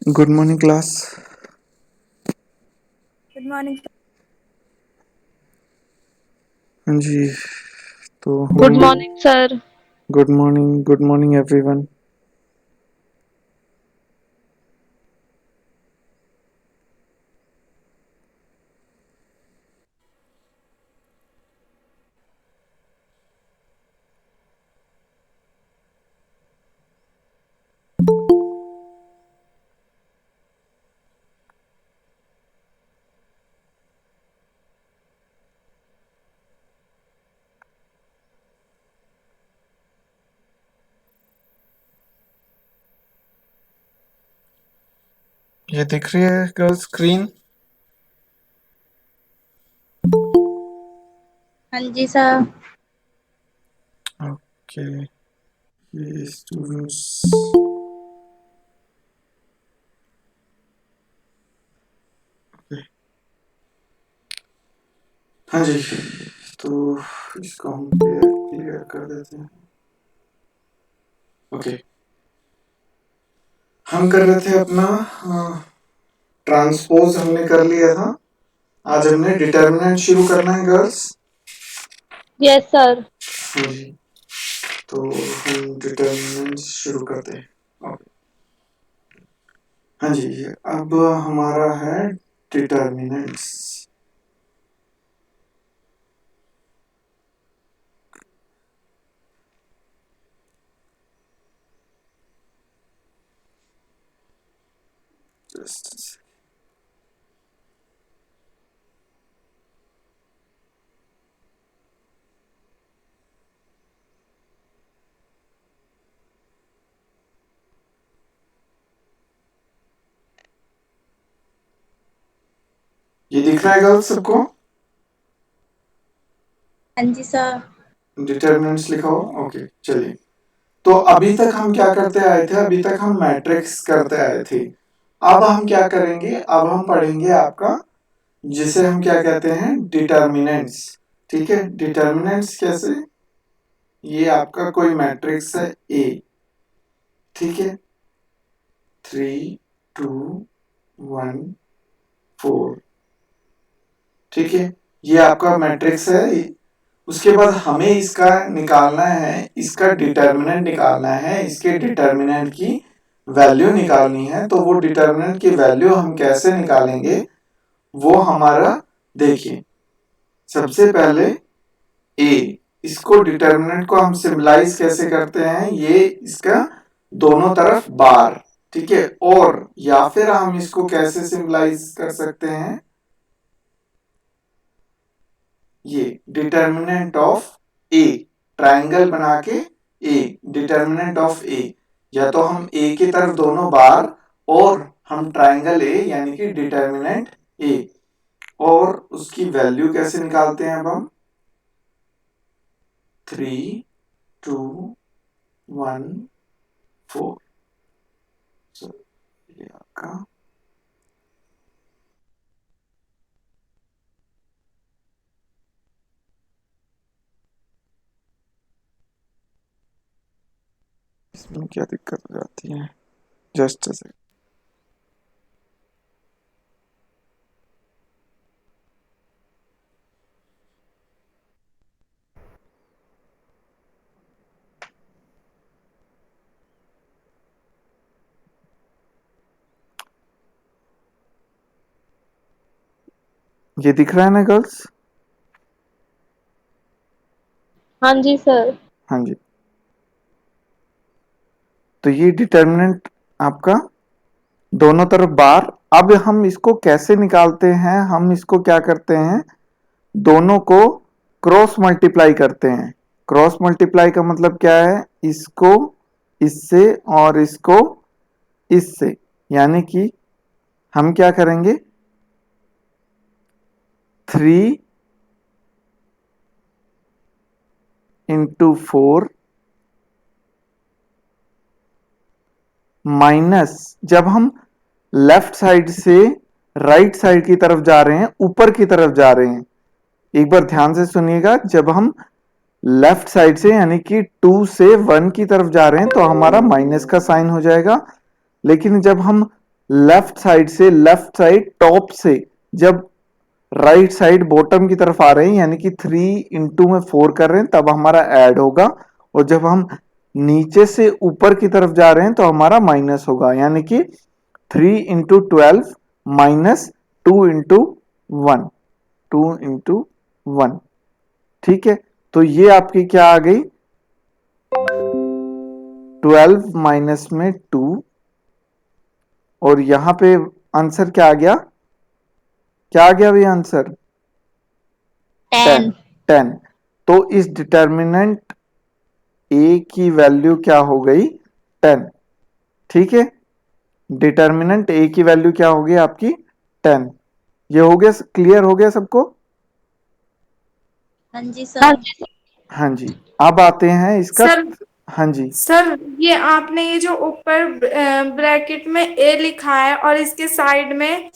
Good morning class. Good morning. हाँ जी, तो good हम morning sir. Good morning everyone. ये दिख रही है गर्ल्स स्क्रीन? हाँ जी सर। ओके, ये स्टूडेंट्स। हाँ जी, तो इसको हम क्लियर कर देते हैं। ओके, हम कर रहे थे अपना ट्रांसपोज हमने कर लिया था। आज हमने डिटर्मिनेंट शुरू करना है गर्ल्स। Yes sir. हाँ जी, तो हम डिटर्मिनेंट शुरू करते हैं। ओके, हाँ जी, अब हमारा है डिटर्मिनेंट्स। Just a second. ये दिख रहा है गर्ल्स सबको? हाँ जी सर। डिटर्मिनेंट्स लिखा हो? ओके, चलिए। तो अभी तक हम क्या करते आए थे? अभी तक हम मैट्रिक्स करते आए थे। अब हम क्या करेंगे? अब हम पढ़ेंगे आपका, जिसे हम क्या कहते हैं, डिटर्मिनेंट्स। ठीक है, डिटर्मिनेंट्स कैसे? ये आपका कोई मैट्रिक्स है ए, ठीक है, 3 2 1 4, ठीक है, ये आपका मैट्रिक्स है। उसके बाद हमें इसका निकालना है, इसका डिटर्मिनेंट निकालना है, इसके डिटर्मिनेंट की वैल्यू निकालनी है। तो वो डिटर्मिनेंट की वैल्यू हम कैसे निकालेंगे, वो हमारा देखिए। सबसे पहले ए, इसको डिटर्मिनेंट को हम सिंबलाइज कैसे करते हैं, ये इसका दोनों तरफ बार, ठीक है। और या फिर हम इसको कैसे सिंबलाइज कर सकते हैं, ये डिटर्मिनेंट ऑफ ए, ट्राइंगल बना के ए, डिटर्मिनेंट ऑफ ए, या तो हम ए की तरफ दोनों बार और हम ट्राइंगल ए यानी कि डिटर्मिनेंट ए, और उसकी वैल्यू कैसे निकालते हैं अब हम, 3 2 1 4। ये आपका इसमें क्या दिक्कत हो जाती है, जस्ट अ सेकंड। ये दिख रहा है ना गर्ल्स? हाँ जी सर। हाँ जी, तो ये डिटर्मिनेंट आपका दोनों तरफ बार। अब हम इसको कैसे निकालते हैं, हम इसको क्या करते हैं, दोनों को क्रॉस मल्टीप्लाई करते हैं। क्रॉस मल्टीप्लाई का मतलब क्या है, इसको इससे और इसको इससे, यानी कि हम क्या करेंगे, 3 इंटू 4 माइनस, जब हम लेफ्ट साइड से राइट साइड की तरफ जा रहे हैं, ऊपर की तरफ जा रहे हैं, एक बार ध्यान से सुनिएगा, जब हम लेफ्ट साइड से यानी कि 2 से 1 की तरफ जा रहे हैं तो हमारा माइनस का साइन हो जाएगा। लेकिन जब हम लेफ्ट साइड से, लेफ्ट साइड टॉप से जब राइट साइड बॉटम की तरफ आ रहे हैं, यानी कि 3 इंटू में 4 कर रहे हैं, तब हमारा ऐड होगा। और जब हम नीचे से ऊपर की तरफ जा रहे हैं तो हमारा माइनस होगा, यानी कि 3 इंटू 12 माइनस 2 इंटू 1, 2 इंटू 1। ठीक है, तो ये आपकी क्या आ गई, 12 माइनस में 2, और यहां पे आंसर क्या आ गया, क्या आ गया भैया आंसर, 10। 10। तो इस डिटर्मिनेंट ए की वैल्यू क्या हो गई, 10। ठीक है, डिटर्मिनेंट ए की वैल्यू क्या होगी आपकी, 10। ये हो गया, क्लियर हो गया सबको। हाँ जी हाँ सर। जी हाँ जी, अब आते हैं इसका। सर हाँ जी, सर ये आपने ये जो ऊपर ब्रैकेट में ए लिखा है और इसके साइड में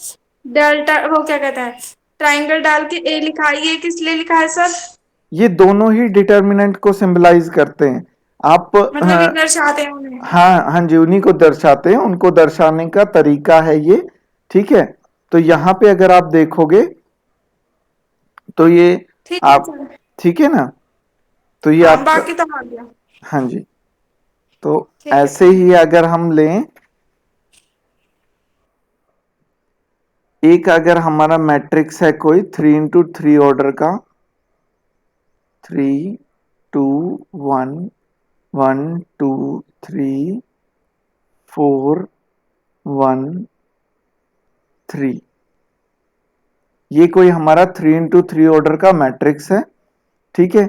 डेल्टा, वो क्या कहते हैं, ट्रायंगल डाल के ए लिखा है, ये किस लिए लिखा है सर? ये दोनों ही डिटर्मिनेंट को सिंबलाइज करते हैं। आप मतलब ये दर्शाते हैं उन्हें? हाँ हाँ जी, उन्हीं को दर्शाते हैं, उनको दर्शाने का तरीका है ये। ठीक है, तो यहाँ पे अगर आप देखोगे तो ये ठीक है आप, सर। ठीक है ना, तो ये हाँ, आपका, बाकी तो आ गया। हाँ जी, तो ठीक है ऐसे ही अगर हम लें, एक अगर हमारा मैट्रिक्स है कोई 3 इंटू 3 ऑर्डर का, 3 2 1 1 2 3 4 1 3, ये कोई हमारा 3 इंटू 3 ऑर्डर का मैट्रिक्स है। ठीक है,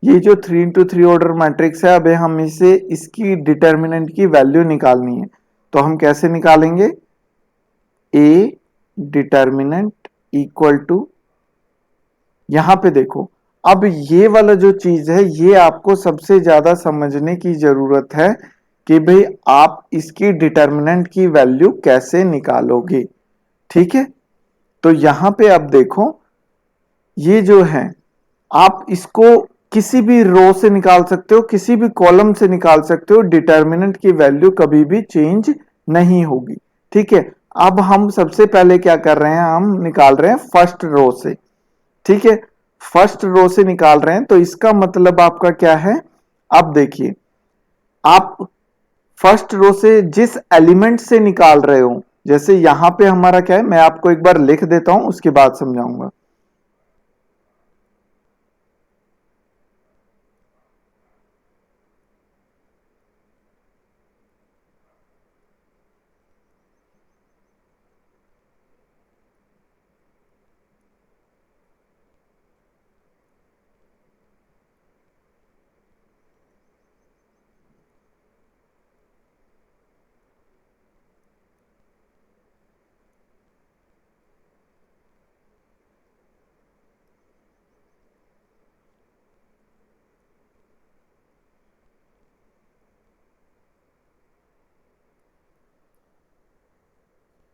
ये जो 3 इंटू 3 ऑर्डर मैट्रिक्स है, अब हम इसे, इसकी डिटर्मिनेंट की वैल्यू निकालनी है। तो हम कैसे निकालेंगे, ए डिटर्मिनेंट इक्वल टू, यहां पे देखो, अब ये वाला जो चीज है ये आपको सबसे ज्यादा समझने की जरूरत है कि भाई आप इसकी डिटर्मिनेंट की वैल्यू कैसे निकालोगे। ठीक है, तो यहां पे आप देखो, ये जो है आप इसको किसी भी रो से निकाल सकते हो, किसी भी कॉलम से निकाल सकते हो, डिटर्मिनेंट की वैल्यू कभी भी चेंज नहीं होगी। ठीक है, अब हम सबसे पहले क्या कर रहे हैं, हम निकाल रहे हैं फर्स्ट रो से। ठीक है, फर्स्ट रो से निकाल रहे हैं, तो इसका मतलब आपका क्या है, अब देखिए, आप फर्स्ट रो से जिस एलिमेंट से निकाल रहे हो, जैसे यहां पे हमारा क्या है, मैं आपको एक बार लिख देता हूं, उसके बाद समझाऊंगा।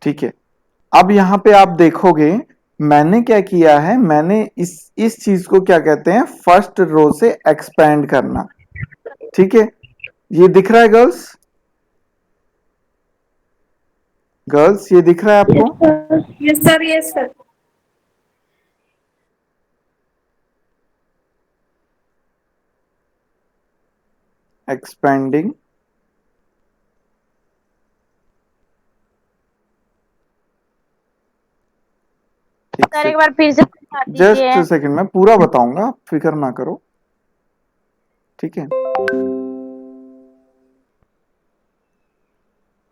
ठीक है, अब यहां पे आप देखोगे मैंने क्या किया है, मैंने इस चीज को क्या कहते हैं, फर्स्ट रो से एक्सपेंड करना। ठीक है, ये दिख रहा है गर्ल्स, गर्ल्स ये दिख रहा है आपको, yes sir, yes sir. Expanding, sir, एक बार फिर से बता जस्ट दीजिए। सेकंड, मैं पूरा बताऊंगा, फिक्र ना करो। ठीक है,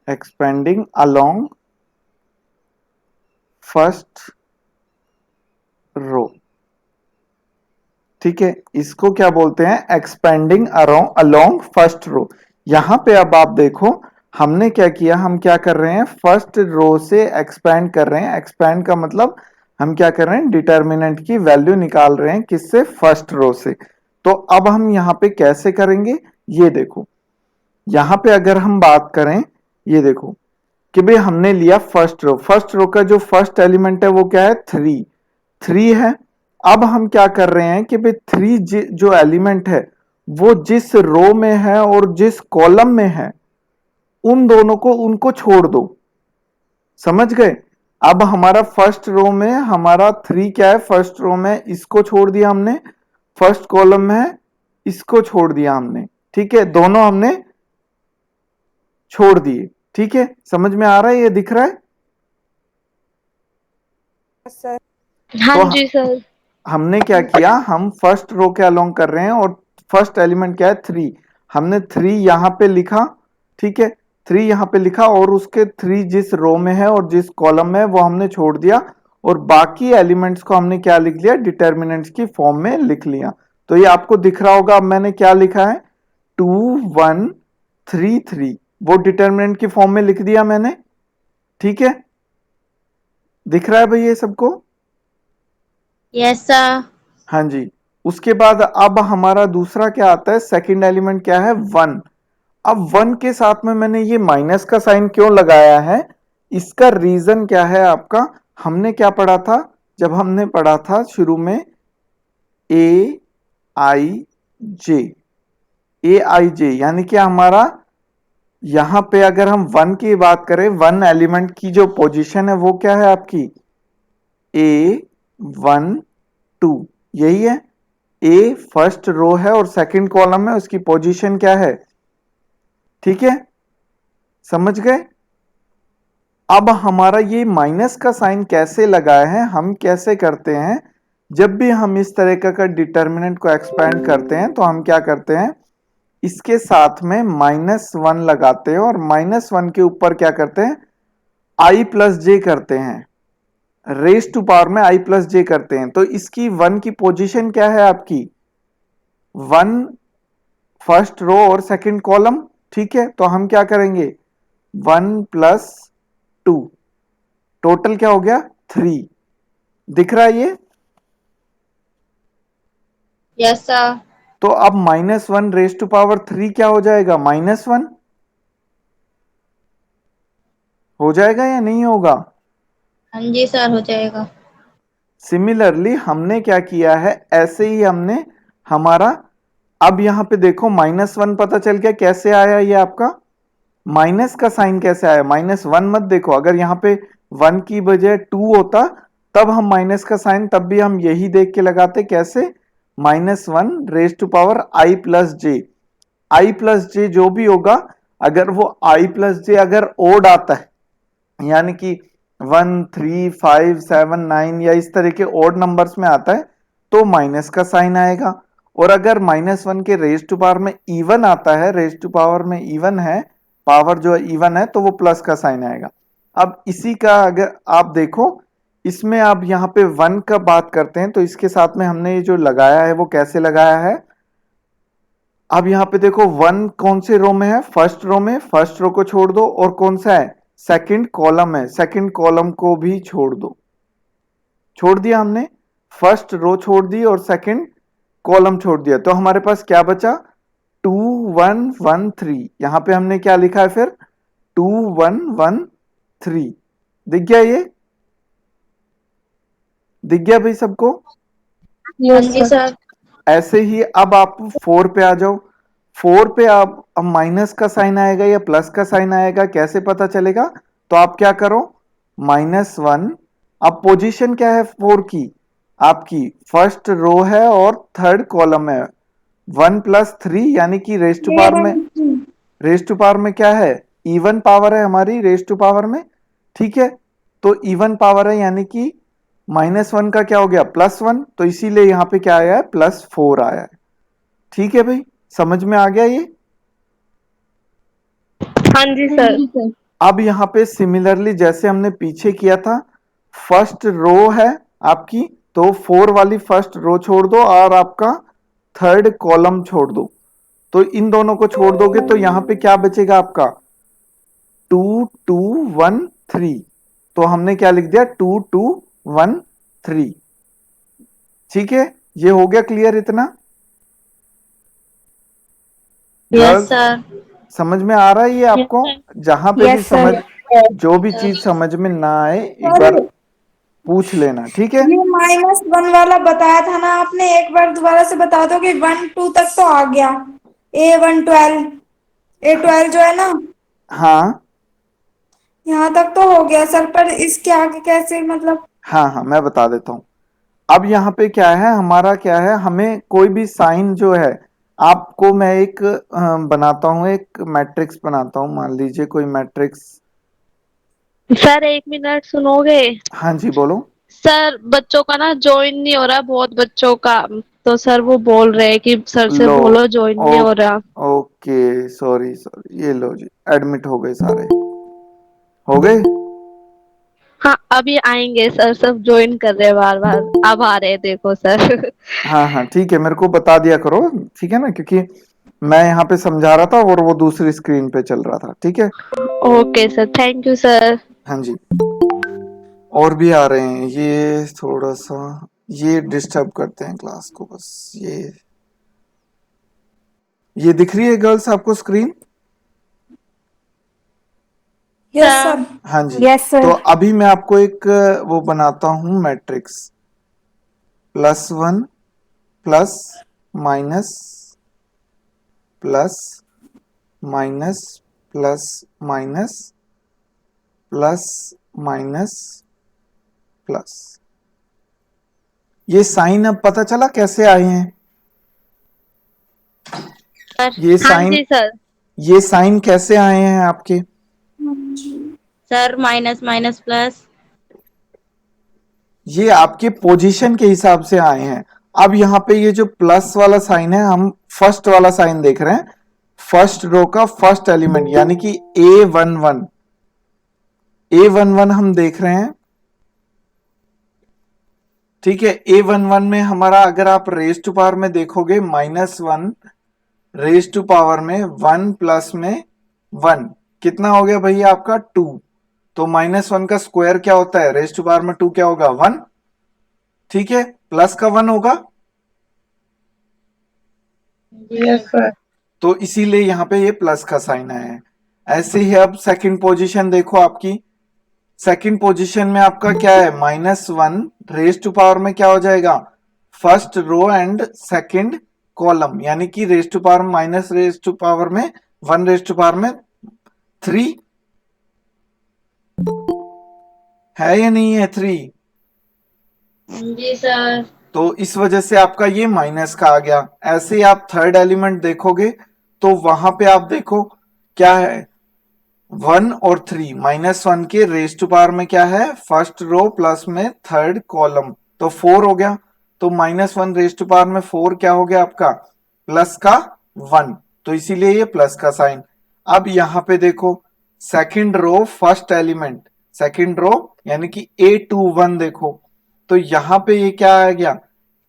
एक्सपेंडिंग अलोंग फर्स्ट रो। ठीक है, इसको क्या बोलते हैं, एक्सपेंडिंग अलोंग फर्स्ट रो। यहां पे अब आप देखो, हमने क्या किया, हम क्या कर रहे हैं, फर्स्ट रो से एक्सपेंड कर रहे हैं। एक्सपेंड का मतलब हम क्या कर रहे हैं, डिटर्मिनेंट की वैल्यू निकाल रहे हैं, किससे, फर्स्ट रो से। तो अब हम यहां पे कैसे करेंगे, ये देखो, यहां पे अगर हम बात करें, ये देखो कि भाई हमने लिया फर्स्ट रो, फर्स्ट रो का जो फर्स्ट एलिमेंट है वो क्या है, 3, 3 है। अब हम क्या कर रहे हैं कि भाई 3 जो एलिमेंट है वो जिस रो में है और जिस कॉलम में है, उन दोनों को, उनको छोड़ दो। समझ गए? अब हमारा फर्स्ट रो में हमारा 3 क्या है, फर्स्ट रो में इसको छोड़ दिया हमने, फर्स्ट कॉलम में है इसको छोड़ दिया हमने, ठीक है, दोनों हमने छोड़ दिए, ठीक है, समझ में आ रहा है, ये दिख रहा है? सर हाँ तो जी सर। हमने क्या किया, हम फर्स्ट रो के अलोंग कर रहे हैं और फर्स्ट एलिमेंट क्या है 3, हमने 3 यहां पे लिखा, ठीक है, 3 यहां पे लिखा और उसके 3 जिस रो में है और जिस कॉलम में है वो हमने छोड़ दिया और बाकी एलिमेंट्स को हमने क्या लिख लिया, डिटर्मिनेंट्स की फॉर्म में लिख लिया। तो ये आपको दिख रहा होगा, अब मैंने क्या लिखा है 2 1 3 3, वो डिटर्मिनेंट की फॉर्म में लिख दिया मैंने, ठीक है, दिख रहा है भाई ये सबको? Yes sir. हाँ जी। उसके बाद अब हमारा दूसरा क्या आता है, सेकंड एलिमेंट क्या है 1। अब 1 के साथ में मैंने ये माइनस का साइन क्यों लगाया है, इसका रीजन क्या है आपका, हमने क्या पढ़ा था, जब हमने पढ़ा था शुरू में ए आई जे, ए आई जे यानी कि हमारा यहां पे अगर हम 1 की बात करें, 1 एलिमेंट की जो पोजीशन है वो क्या है आपकी ए 1 2, यही है, ए फर्स्ट रो है और सेकंड कॉलम है, उसकी पोजीशन क्या है, ठीक है, समझ गए? अब हमारा ये माइनस का साइन कैसे लगाया है, हम कैसे करते हैं, जब भी हम इस तरह का डिटर्मिनेंट को एक्सपेंड करते हैं तो हम क्या करते हैं, इसके साथ में -1 लगाते हैं और -1 के ऊपर क्या करते हैं, आई प्लस जे करते हैं, रेस टू पावर में आई प्लस जे करते हैं। तो इसकी 1 की पोजीशन क्या है आपकी 1 फर्स्ट रो और सेकंड कॉलम, ठीक है, तो हम क्या करेंगे 1 + 2, टोटल क्या हो गया 3, दिख रहा है ये? Yes sir. तो अब -1 रेस टू पावर 3 क्या हो जाएगा, -1 हो जाएगा या नहीं होगा? हाँ जी सर, हो जाएगा। सिमिलरली हमने क्या किया है, ऐसे ही हमने हमारा, अब यहां पे देखो -1 पता चल गया कैसे आया, ये आपका माइनस का साइन कैसे आया, -1 मत देखो, अगर यहाँ पे 1 की बजाय 2 होता तब हम माइनस का साइन तब भी हम यही देख के लगाते, कैसे -1 raise to power I plus J, I plus J जो भी होगा, अगर वो आई प्लस जे अगर ओड आता है, यानी कि 1 3 5 7 9 या इस तरह के ओड नंबर्स में आता है तो माइनस का साइन आएगा, और अगर -1 के रेस टू पावर में इवन आता है, रेस टू पावर में इवन है, पावर जो इवन है, तो वो प्लस का साइन आएगा। अब इसी का अगर आप देखो, इसमें आप यहाँ पे 1 का बात करते हैं तो इसके साथ में हमने ये जो लगाया है वो कैसे लगाया है, अब यहाँ पे देखो 1 कौन से रो में है, फर्स्ट रो में, फर्स्ट रो को छोड़ दो, और कौन सा है सेकंड कॉलम है, सेकंड कॉलम को भी छोड़ दो, छोड़ दिया हमने, फर्स्ट रो छोड़ दी और सेकंड कॉलम छोड़ दिया, तो हमारे पास क्या बचा 2 1 1 3, यहां पे हमने क्या लिखा है फिर 2 1 1 3, दिख गया, ये दिख गया भाई सबको? हाँ जी सर। ऐसे ही अब आप 4 पे आ जाओ, 4 पे आप अब माइनस का साइन आएगा या प्लस का साइन आएगा कैसे पता चलेगा, तो आप क्या करो -1, अब पोजीशन क्या है 4 की, आपकी फर्स्ट रो है और थर्ड कॉलम है, 1 + 3 यानी कि रेस टू पावर में, रेस टू पावर में क्या है इवन पावर है हमारी रेस टू पावर में, ठीक है, तो इवन पावर है यानी कि -1 का क्या हो गया +1, तो इसीलिए यहां पे क्या आया है +4 आया है, ठीक है भाई, समझ में आ गया ये? हाँ जी सर। अब यहां पे सिमिलरली जैसे हमने पीछे किया था, फर्स्ट रो है आपकी, तो 4 वाली फर्स्ट रो छोड़ दो और आपका थर्ड कॉलम छोड़ दो, तो इन दोनों को छोड़ दोगे तो यहां पे क्या बचेगा आपका 2 2 1 3, तो हमने क्या लिख दिया 2 2 1 3, ठीक है, ये हो गया क्लियर इतना? Yes sir. समझ में आ रहा है ये आपको? जहां पे भी यस समझ, सर। जो भी चीज समझ में ना आए एक बार पूछ लेना, ठीक है? ये -1 वाला बताया था ना आपने, एक बार दोबारा से बता दो कि 1 2 तक तो आ गया, A1 12, A12 जो है ना, हाँ यहाँ तक तो हो गया सर, पर इसके आगे कैसे मतलब? हाँ हाँ, मैं बता देता हूँ। अब यहाँ पे क्या है, हमारा क्या है, हमें कोई भी साइन जो है, आपको मैं एक बनाता हूँ, एक मैट्रिक्स बनाता हूँ, मान लीजिए कोई मैट्रिक्स। सर 1 मिनट सुनोगे? हाँ जी, बोलो। सर बच्चों का ना ज्वाइन नहीं हो रहा, बहुत बच्चों का। तो सर वो बोल रहे हैं कि सर से लो, बोलो ज्वाइन ओ, नहीं हो रहा। ओके, सॉरी सॉरी, ये लो जी, एडमिट हो गए सारे, हो गए। हाँ अभी आएंगे सर, सब ज्वाइन कर रहे हैं बार बार। अब आ रहे हैं, देखो सर। हाँ हाँ ठीक है, मेरे को बता दिया करो, ठीक है ना, क्योंकि मैं यहाँ पे समझा रहा था और वो दूसरी स्क्रीन पे चल रहा था, ठीक है। Okay sir, thank you sir. हाँ जी, और भी आ रहे हैं, ये थोड़ा सा ये डिस्टर्ब करते हैं क्लास को, बस ये दिख रही है गर्ल्स आपको स्क्रीन? Yes sir sir. हाँ जी। यस तो सर। अभी मैं आपको एक वो बनाता हूँ matrix, +1 plus minus plus minus plus minus plus minus plus. ये साइन अब पता चला कैसे आए हैं? सर ये हाँ साइन जी सर। ये साइन कैसे आए हैं आपके? Sir minus minus plus. ये आपके पोजीशन के हिसाब से आए हैं। अब यहाँ पे ये जो प्लस वाला साइन है, हम फर्स्ट वाला साइन देख रहे हैं, फर्स्ट रो का फर्स्ट एलिमेंट यानी कि A11, A11 हम देख रहे हैं, ठीक है। A11 में हमारा, अगर आप रेज टू पावर में देखोगे, -1 रेज टू पावर में 1 प्लस में 1 कितना हो गया भैया आपका 2। तो -1 का स्क्वायर क्या होता है, रेज टू पावर में 2 क्या होगा 1, ठीक है, प्लस का 1 होगा। Yes sir. तो इसीलिए यहाँ पे ये प्लस का साइन आया है। ऐसे ही अब सेकंड पोजीशन देखो आपकी, सेकंड पोजीशन में आपका क्या है, -1 रेज टू पावर में क्या हो जाएगा, first row and second column, यानी कि raise to power minus raise to power में 1 रेज टू पावर में 3 है या नहीं है 3? जी सर। तो इस वजह से आपका ये माइनस का आ गया। ऐसे ही आप थर्ड एलिमेंट देखोगे तो वहां पे आप देखो क्या है, 1 और 3, -1 के रेज टू पावर में क्या है, फर्स्ट रो प्लस में थर्ड कॉलम, तो 4 हो गया। तो -1 रेज टू पावर में 4 क्या हो गया आपका, प्लस का 1, तो इसीलिए ये प्लस का साइन। अब यहां पे देखो, second row first element, second row यानी कि A21 देखो, तो यहां पे ये क्या आ गया,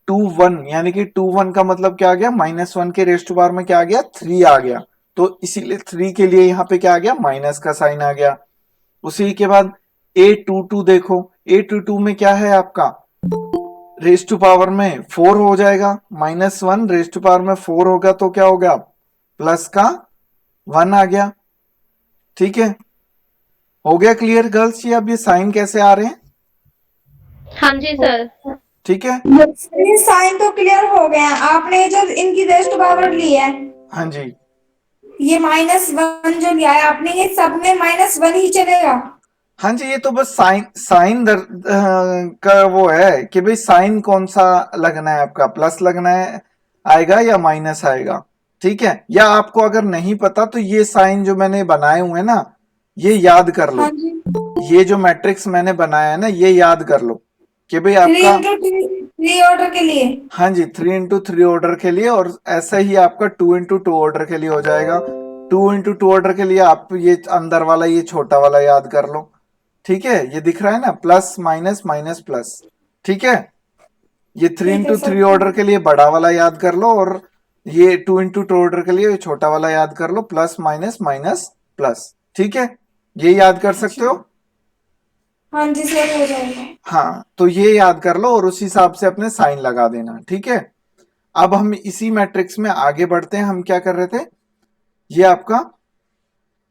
2 1, यानी कि 2 1 का मतलब क्या आ गया, -1 के रेज टू पावर में क्या आ गया, 3 आ गया। तो इसीलिए 3 के लिए यहाँ पे क्या आ गया, माइनस का साइन आ गया। उसी के बाद A22 देखो, A22 में क्या है आपका, रेज टू पावर में 4 हो जाएगा, -1 रेज टू पावर में 4 होगा तो क्या होगा, प्लस का 1 आ गया, ठीक है। हो गया क्लियर गर्ल्स, ये अब ये साइन कैसे आ रहे हैं, हाँ जी सर। ठीक है। ये साइन तो क्लियर हो गए हैं। आपने जो इनकी रेज टू पावर ली है, हाँ जी, ये -1 जो लिया है आपने, ये सब में -1 ही चलेगा? हाँ जी, ये तो बस साइन साइन का वो है कि भाई साइन कौन सा लगना है आपका, प्लस लगना है आएगा या माइनस आएगा, ठीक है। या आपको अगर नहीं पता तो ये साइन जो मैंने बनाए हुए हैं ना, ये याद कर लो। हाँ जी। ये जो मैट्रिक्स मैंने बनाया है ना, ये याद कर लो कि भाई 3 आपका, इंटू 3 ऑर्डर के लिए। हाँ जी, 3x3 ऑर्डर के लिए, और ऐसा ही आपका 2x2 ऑर्डर के लिए हो जाएगा। 2x2 ऑर्डर के लिए आप ये अंदर वाला ये छोटा वाला याद कर लो, ठीक है। ये दिख रहा है ना, प्लस माइनस माइनस प्लस, ठीक है। ये थ्री ठीक है इंटू सर। थ्री ऑर्डर के लिए बड़ा वाला याद कर लो, और ये 2x2 ऑर्डर के लिए छोटा वाला याद कर लो, प्लस माइनस माइनस प्लस, ठीक है। ये याद कर सकते हो? हाँ जी सर, हो जाएगा। हाँ, तो ये याद कर लो और उस हिसाब से अपने साइन लगा देना, ठीक है। अब हम इसी मैट्रिक्स में आगे बढ़ते हैं। हम क्या कर रहे थे, ये आपका,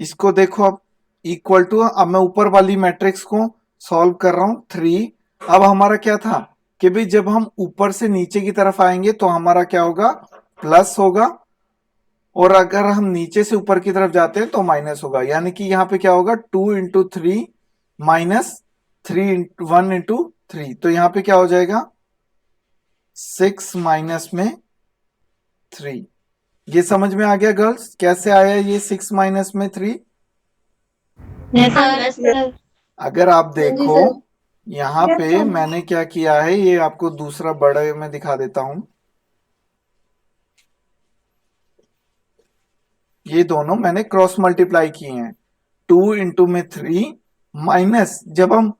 इसको देखो अब, इक्वल टू, अब मैं ऊपर वाली मैट्रिक्स को सॉल्व कर रहा हूं 3। अब हमारा क्या था कि भाई जब हम ऊपर से नीचे की तरफ आएंगे तो हमारा क्या होगा, प्लस होगा, और अगर हम नीचे से ऊपर की तरफ जाते हैं तो माइनस होगा, यानी कि यहाँ पे क्या होगा 2 × 3 माइनस 1 × 3, तो यहाँ पे क्या हो जाएगा 6 माइनस में 3। ये समझ में आ गया गर्ल्स, कैसे आया ये 6 माइनस में 3? Yes sir. अगर आप देखो यहाँ Yes, पे sir. मैंने क्या किया है, ये आपको दूसरा बड़े में दिखा देता हूं। ये दोनों मैंने क्रॉस मल्टीप्लाई किए हैं, 2 में 3 माइनस, जब हम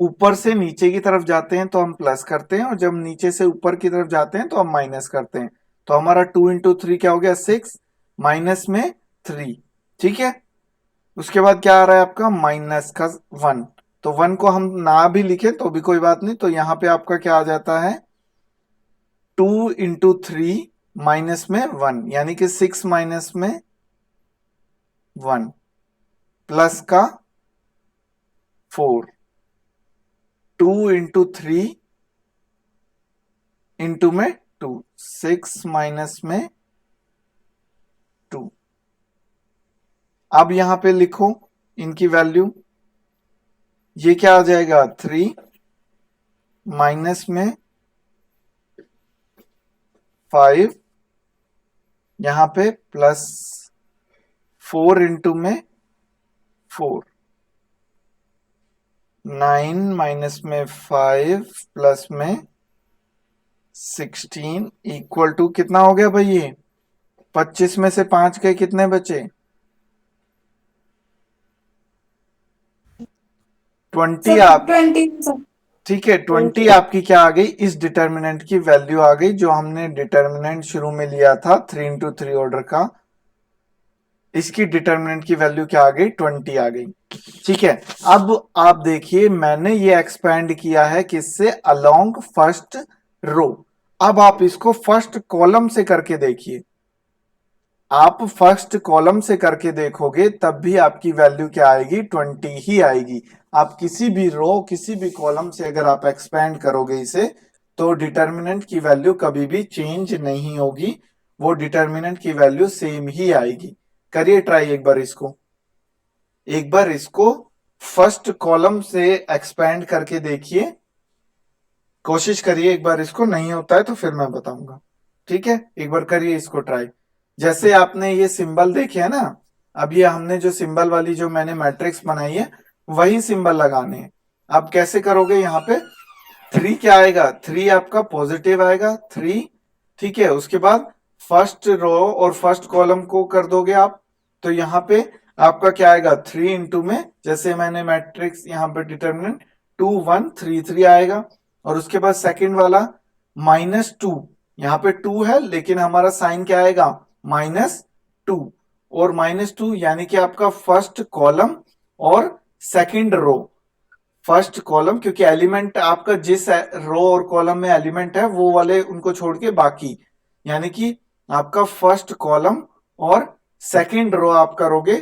ऊपर से नीचे की तरफ जाते हैं तो हम प्लस करते हैं, और जब नीचे से ऊपर की तरफ जाते हैं तो हम माइनस करते हैं। तो हमारा 2 × 3 क्या हो गया 6 माइनस में 3, ठीक है। उसके बाद क्या आ रहा है आपका माइनस का 1, तो 1 को हम ना भी लिखे तो भी कोई बात नहीं, तो यहां पे आपका क्या आ जाता है 2 × 3 माइनस में 1, यानी कि 6 माइनस में 1 प्लस का 4, 2 × 3 इंटू में 2, 6 माइनस में 2। अब यहां पे लिखो इनकी वैल्यू, ये क्या आ जाएगा 3 माइनस में 5, यहां पे प्लस 4 इंटू में 4, 9 माइनस में 5 प्लस में 16 इक्वल टू कितना हो गया भाई, ये 25 में से 5 गए, कितने बचे 20 आप, 20, sir. ठीक है 20 आपकी क्या आ गई, इस डिटर्मिनेंट की वैल्यू आ गई, जो हमने डिटर्मिनेंट शुरू में लिया था 3 × 3 ऑर्डर का, इसकी डिटर्मिनेंट की वैल्यू क्या आ गई 20 आ गई, ठीक है। अब आप देखिए मैंने ये एक्सपेंड किया है किससे, अलोंग फर्स्ट रो। अब आप इसको फर्स्ट कॉलम से करके देखिए, आप फर्स्ट कॉलम से करके देखोगे तब भी आपकी वैल्यू क्या आएगी 20 ही आएगी। आप किसी भी रो किसी भी कॉलम से अगर आप एक्सपेंड करोगे इसे, तो डिटर्मिनेंट की वैल्यू कभी भी चेंज नहीं होगी, वो डिटर्मिनेंट की वैल्यू सेम ही आएगी। करिए ट्राई एक बार इसको फर्स्ट कॉलम से एक्सपेंड करके देखिए, कोशिश करिए एक बार, इसको नहीं होता है तो फिर मैं बताऊंगा, ठीक है। एक बार करिए इसको ट्राई। जैसे आपने ये सिंबल देखे है ना, अब ये हमने जो सिंबल वाली जो मैंने मैट्रिक्स बनाई है वही सिंबल लगाने हैं। अब कैसे करोगे, यहाँ पे 3 क्या आएगा, 3 आपका पॉजिटिव आएगा 3, ठीक है। उसके बाद फर्स्ट रो और फर्स्ट कॉलम को कर दोगे आप, तो यहाँ पे आपका क्या आएगा 3 इंटू में, जैसे मैंने मैट्रिक्स यहाँ पे डिटर्मिनेंट 2 1 3 3 आएगा, और उसके बाद सेकंड वाला -2, यहाँ पे 2 है लेकिन हमारा साइन क्या आएगा -2, और -2 यानी कि आपका फर्स्ट कॉलम और सेकंड रो, फर्स्ट कॉलम क्योंकि एलिमेंट आपका जिस रो और कॉलम में एलिमेंट है वो वाले उनको छोड़ के बाकी, यानी कि आपका फर्स्ट कॉलम और सेकंड रो आप करोगे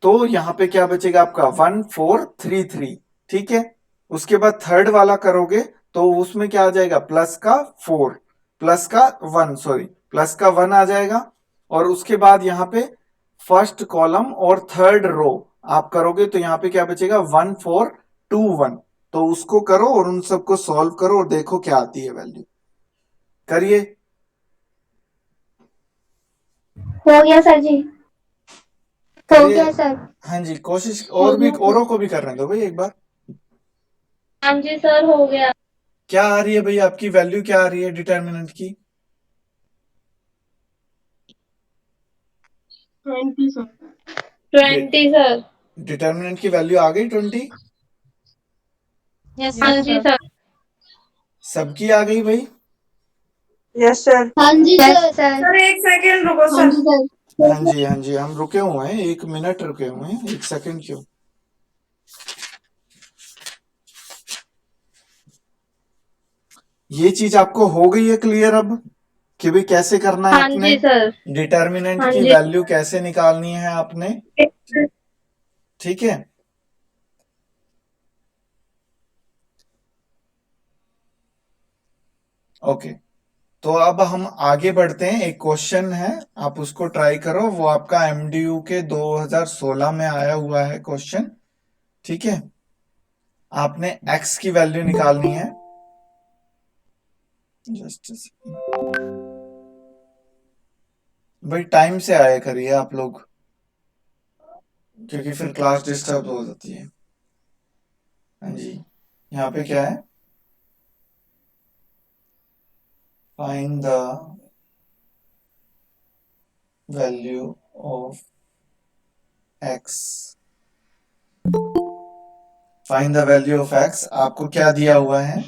तो यहाँ पे क्या बचेगा आपका 1 4 3 3, ठीक है। उसके बाद थर्ड वाला करोगे तो उसमें क्या आ जाएगा प्लस का 4 प्लस का 1 सॉरी प्लस का 1 आ जाएगा, और उसके बाद यहाँ पे फर्स्ट कॉलम और थर्ड रो आप करोगे तो यहाँ पे क्या बचेगा 1 4 2 1, तो उसको करो और उन सबको सॉल्व करो और देखो क्या आती है वैल्यू। करिए। हो गया सर जी, हो करिए। गया सर। हाँ जी, कोशिश और भी औरों को भी करने दो भाई एक बार। हाँ जी सर हो गया। क्या आ रही है भाई आपकी वैल्यू, क्या आ रही है डिटर्मिनेंट की? 20 सर। डिटर्मिनेंट की वैल्यू आ गई 20? हाँ जी सर। सबकी आ गई भाई? Yes, sir. हाँ जी सर। सर एक सेकेंड रुको हाँ सर। जी सर। हाँ जी हम रुके हुए हैं, 1 मिनट रुके हुए हैं, 1 सेकंड क्यों। ये चीज आपको हो गई है क्लियर अब कि भाई कैसे करना है हाँ आपने, जी सर। डिटर्मिनेंट हाँ की जी। वैल्यू कैसे निकालनी है आपने, ठीक है। ओके तो अब हम आगे बढ़ते हैं। एक क्वेश्चन है, आप उसको ट्राई करो। वो आपका एमडीयू के 2016 में आया हुआ है क्वेश्चन। ठीक है, आपने x की वैल्यू निकालनी है। जस्ट भाई टाइम से आया करिए आप लोग, क्योंकि फिर क्लास डिस्टर्ब हो जाती है। हाँ जी, यहाँ पे क्या है? Find the value of x। Find the value of x। आपको क्या दिया हुआ है?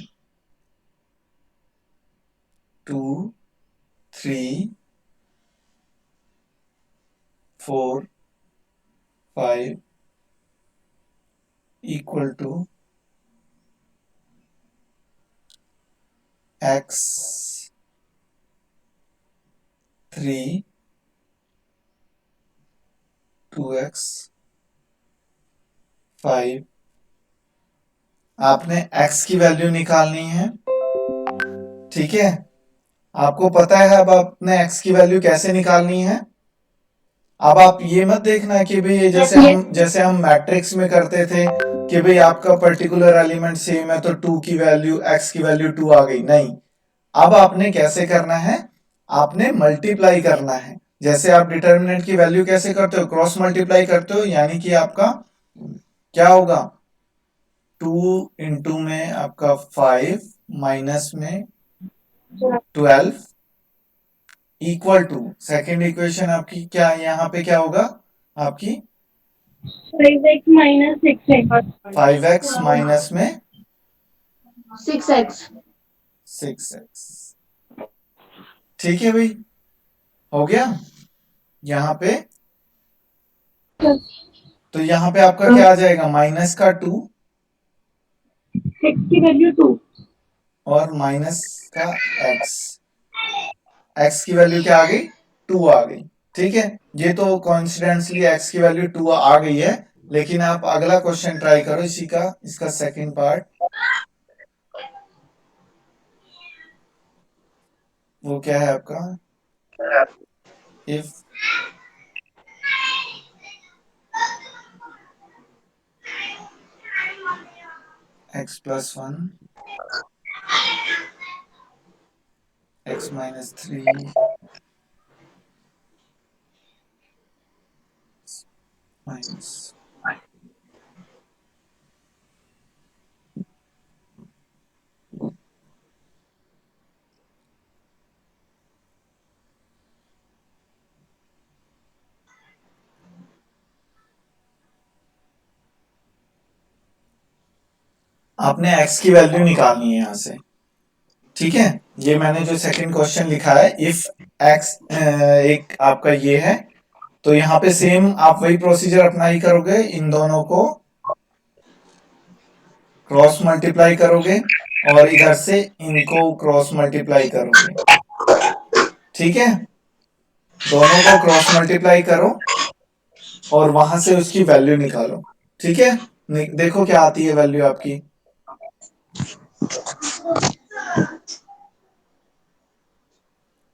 2, 3, 4, 5 equal to x 3, 2x 5। आपने x की वैल्यू निकालनी है। ठीक है, आपको पता है अब आपने x की वैल्यू कैसे निकालनी है। अब आप ये मत देखना कि भाई जैसे हम मैट्रिक्स में करते थे कि भाई आपका पर्टिकुलर एलिमेंट सेम है तो 2 की वैल्यू x की वैल्यू 2 आ गई। नहीं, अब आपने कैसे करना है? आपने मल्टीप्लाई करना है। जैसे आप डिटर्मिनेंट की वैल्यू कैसे करते हो? क्रॉस मल्टीप्लाई करते हो, यानी कि आपका क्या होगा? 2 इंटू में आपका 5 माइनस में 12 इक्वल टू सेकेंड इक्वेशन आपकी क्या है? यहाँ पे क्या होगा आपकी? 5x minus 6x 5x minus में 6x 6x। ठीक है भाई, हो गया यहाँ पे। तो यहाँ पे आपका क्या आ जाएगा? माइनस का 2 6 की वैल्यू 2 और माइनस का x। x की वैल्यू क्या आ गई? 2 आ गई। ठीक है, ये तो कोइंसिडेंटली x की वैल्यू 2 आ गई है। लेकिन आप अगला क्वेश्चन ट्राई करो इसी का, इसका सेकंड पार्ट। वो क्या है आपका? If x plus 1 x minus 3 minus आपने x की वैल्यू निकालनी है यहाँ से। ठीक है, ये मैंने जो सेकंड क्वेश्चन लिखा है, इफ x एक आपका ये है, तो यहाँ पे सेम आप वही प्रोसीजर अपना ही करोगे। इन दोनों को क्रॉस मल्टीप्लाई करोगे और इधर से इनको क्रॉस मल्टीप्लाई करोगे। ठीक है, दोनों को क्रॉस मल्टीप्लाई करो और वहां से उसकी वैल्यू निकालो। ठीक है, देखो क्या आती है वैल्यू आपकी।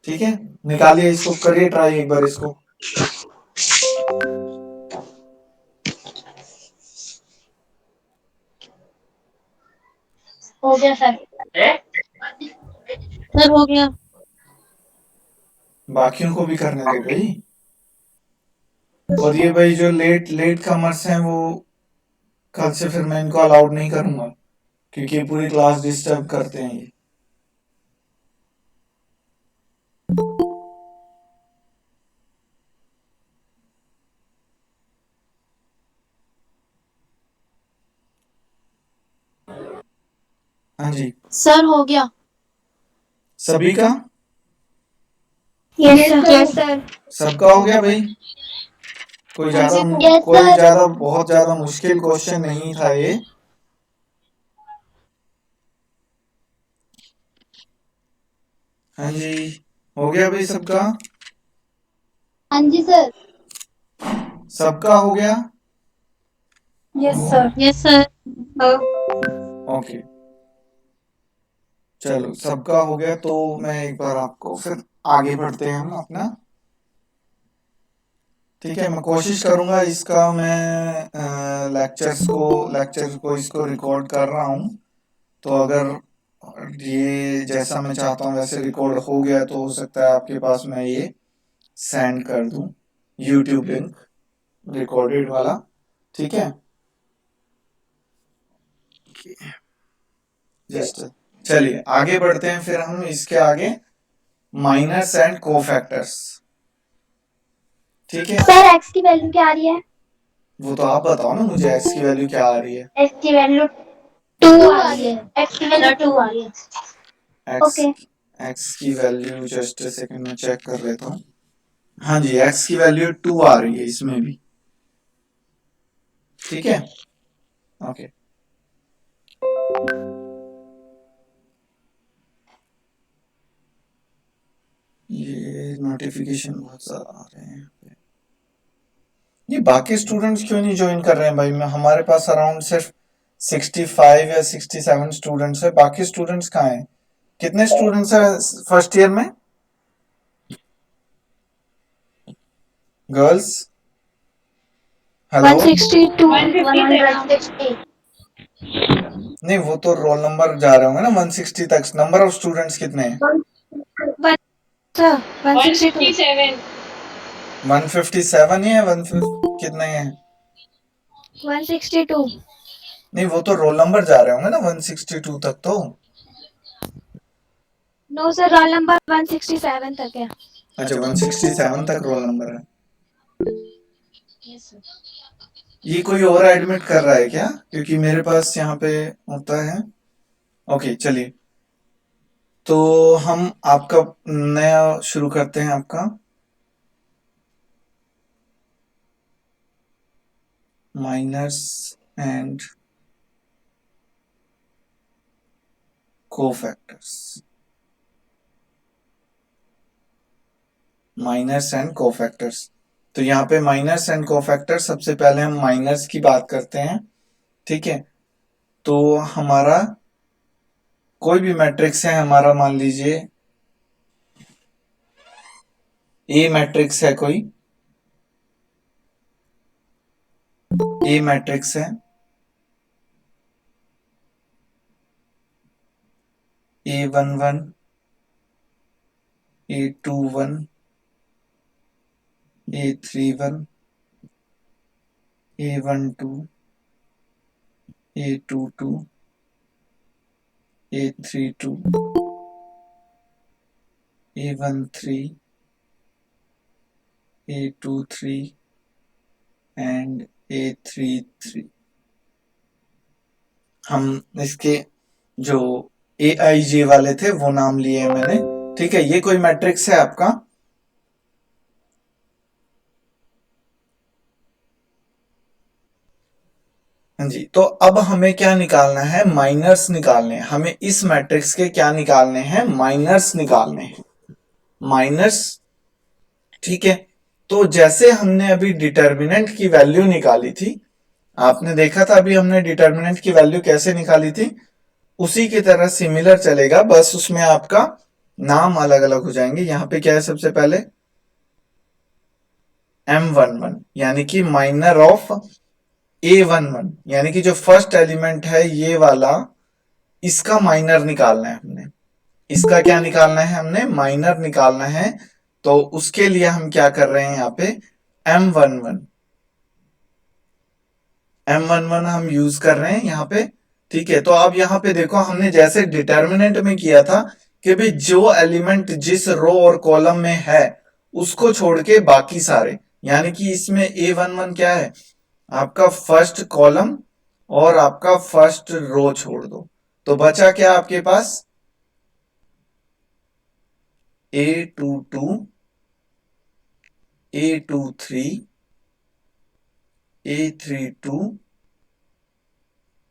ठीक है, निकालिए इसको, करिए ट्राई एक बार इसको। हो गया सर। सर हो गया। बाकियों को भी करने दो भाई। और ये भाई जो लेट कमर्स हैं, वो कल से फिर मैं इनको अलाउड नहीं करूंगा, क्योंकि पूरी क्लास डिस्टर्ब करते हैं ये। हाँ जी, सर हो गया। सभी का? Yes sir. सबका हो गया भाई? कोई ज्यादा बहुत ज्यादा मुश्किल क्वेश्चन नहीं था ये। हाँ जी, हो गया भाई सबका? हाँ जी सर। सबका हो गया? Yes sir. Yes sir. Okay. चलो सबका हो गया, तो मैं एक बार आपको फिर आगे बढ़ते हैं हम अपना। ठीक है, मैं कोशिश करूंगा इसका, मैं लेक्चर को इसको रिकॉर्ड कर रहा हूँ। तो अगर ये जैसा मैं चाहता हूँ वैसे रिकॉर्ड हो गया तो हो सकता है आपके पास मैं ये सेंड कर दूं, यूट्यूब लिंक रिकॉर्डेड वाला। ठीक है, जस्ट चलिए आगे बढ़ते हैं फिर हम इसके आगे, माइनर्स एंड कोफैक्टर्स। ठीक है सर एक्स की वैल्यू क्या आ रही है? वो तो आप बताओ ना मुझे, एक्स की वैल्यू क्या आ रही है। एक्स की वैल्यू 2 आ रही है। एक्स की वैल्यू 2 आ रही है। X okay. एक्स की वैल्यू जस्ट सेकंड में चेक कर लेता हूँ। हाँ जी, एक्स की वैल्यू 2 आ रही है इसमें भी। ठीक है, ओके। ये नोटिफिकेशन बहुत सारा आ रहे हैं। ये बाकी स्टूडेंट्स क्यों नहीं ज्वाइन कर रहे हैं भाई? मैं हमारे पास अराउंड सिर्फ 65 या 67 स्टूडेंट्स है, बाकी स्टूडेंट्स कहाँ हैं? कितने स्टूडेंट्स हैं फर्स्ट ईयर में? Girls hello 162 160। नहीं, वो तो रोल नंबर जा रहे होंगे ना 160 तक। नंबर ऑफ स्टूडेंट्स कितने हैं? 167 157 ही है, 150 कितने हैं? 162। नहीं, वो तो रोल नंबर जा रहे होंगे ना 162 तक तो। नो सर, रोल नंबर 167 तक है। अच्छा, 167 तक रोल नंबर है। ये कोई और एडमिट कर रहा है क्या? क्योंकि मेरे पास यहाँ पे होता है। ओके चलिए, तो हम आपका नया शुरू करते हैं आपका minors and cofactors. Minors and cofactors, तो यहाँ पे माइनर्स एंड कोफैक्टर्स, सबसे पहले हम माइनर्स की बात करते हैं। ठीक है, तो हमारा कोई भी मैट्रिक्स है, हमारा मान लीजिए ए मैट्रिक्स है, कोई ए मैट्रिक्स है, A11 A21 A31 A12 A22 A32 A13 A23 and A33। हम इसके जो AIJ वाले थे वो नाम लिए हैं मैंने। ठीक है, ये कोई मैट्रिक्स है आपका। हाँ जी, तो अब हमें क्या निकालना है? माइनर्स निकालने हैं हमें। इस मैट्रिक्स के क्या निकालने हैं? माइनर्स निकालने हैं, माइनर्स। ठीक है, तो जैसे हमने अभी डिटर्मिनेंट की वैल्यू निकाली थी, आपने देखा था अभी हमने डिटर्मिनेंट की वैल्यू कैसे निकाली थी, उसी की तरह सिमिलर चलेगा, बस उसमें आपका नाम अलग अलग हो जाएंगे। यहाँ पे क्या है? सबसे पहले M11 यानी कि माइनर ऑफ A11, यानी कि जो फर्स्ट एलिमेंट है ये वाला, इसका माइनर निकालना है हमने। इसका क्या निकालना है? हमने माइनर निकालना है। तो उसके लिए हम क्या कर रहे हैं? यहाँ पे M11 हम यूज कर रहे हैं यहाँ पे। ठीक है, तो अब यहाँ पे देखो, हमने जैसे डिटर्मिनेंट में किया था कि भाई जो एलिमेंट जिस रो और कॉलम में है उसको छोड़ के बाकी सारे, यानी कि इसमें A11 क्या है? आपका फर्स्ट कॉलम और आपका फर्स्ट रो छोड़ दो, तो बचा क्या आपके पास? A22 A23 A32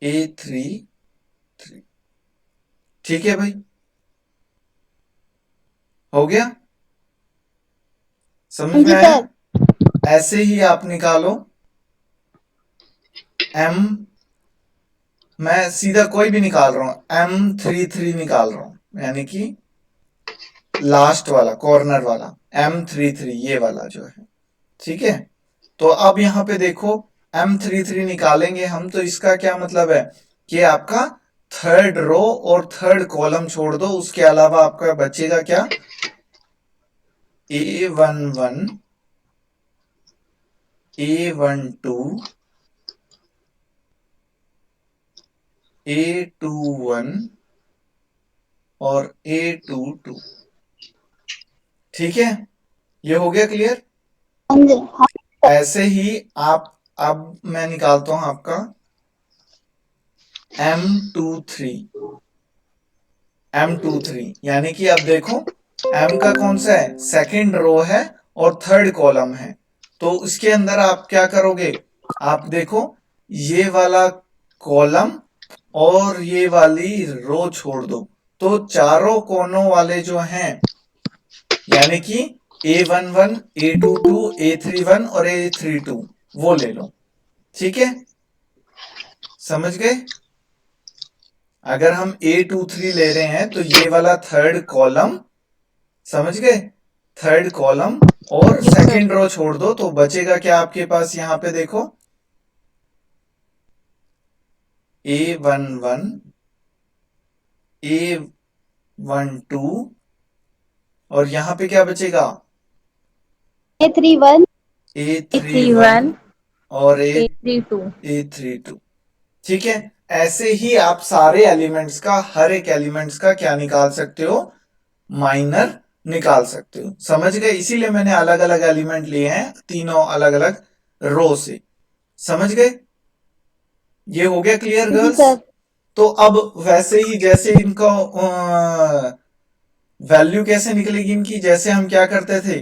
A33। ठीक है भाई, हो गया? समझ में आया? ऐसे ही आप निकालो M, मैं सीधा कोई भी निकाल रहा हूं, M33 निकाल रहा हूं। यानी कि लास्ट वाला कॉर्नर वाला M33 ये वाला जो है, ठीक है। तो अब यहाँ पे देखो M33 निकालेंगे हम, तो इसका क्या मतलब है कि आपका थर्ड रो और थर्ड कॉलम छोड़ दो, उसके अलावा आपका बचेगा क्या, A11, A12, A21 और A22, ठीक है। ये हो गया क्लियर। ऐसे ही आप, अब मैं निकालता हूं आपका M23, यानी कि अब देखो M का कौन सा है, सेकंड रो है और थर्ड कॉलम है, तो इसके अंदर आप क्या करोगे, आप देखो ये वाला कॉलम और ये वाली रो छोड़ दो, तो चारों कोनों वाले जो हैं, यानी कि A11, A22, A31 और A32 वो ले लो, ठीक है, समझ गए। अगर हम A23 ले रहे हैं तो ये वाला थर्ड कॉलम, समझ गए, थर्ड कॉलम और सेकंड रो छोड़ दो, तो बचेगा क्या आपके पास, यहां पे देखो A11, A12 और यहां पे क्या बचेगा, A31, A31 और A32। A32, ठीक है। ऐसे ही आप सारे एलिमेंट्स का, हर एक एलिमेंट्स का क्या निकाल सकते हो, माइनर निकाल सकते हो, समझ गए। इसीलिए मैंने अलग अलग एलिमेंट लिए हैं तीनों अलग अलग रो से, समझ गए। ये हो गया क्लियर गर्ल्स। तो अब वैसे ही जैसे इनका वैल्यू कैसे निकलेगी इनकी, जैसे हम क्या करते थे,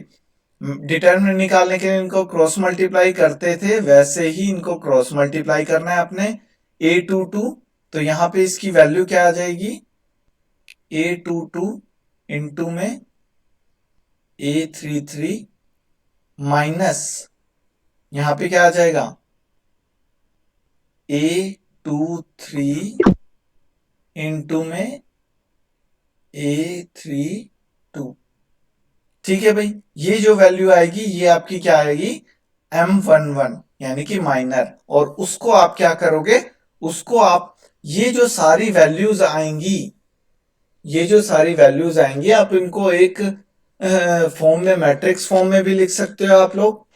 डिटरमिनेंट निकालने के लिए इनको क्रॉस मल्टीप्लाई करते थे, वैसे ही इनको क्रॉस मल्टीप्लाई करना है अपने A22, तो यहां पे इसकी वैल्यू क्या आ जाएगी, A22 इंटू में A33 माइनस यहां पे क्या आ जाएगा, A23 इंटू में A32, ठीक है भाई। ये जो वैल्यू आएगी ये आपकी क्या आएगी, M11 यानी कि माइनर, और उसको आप क्या करोगे, उसको आप, ये जो सारी वैल्यूज आएंगी, ये जो सारी वैल्यूज आएंगी आप इनको एक फॉर्म में, मैट्रिक्स फॉर्म में भी लिख सकते हो आप लोग,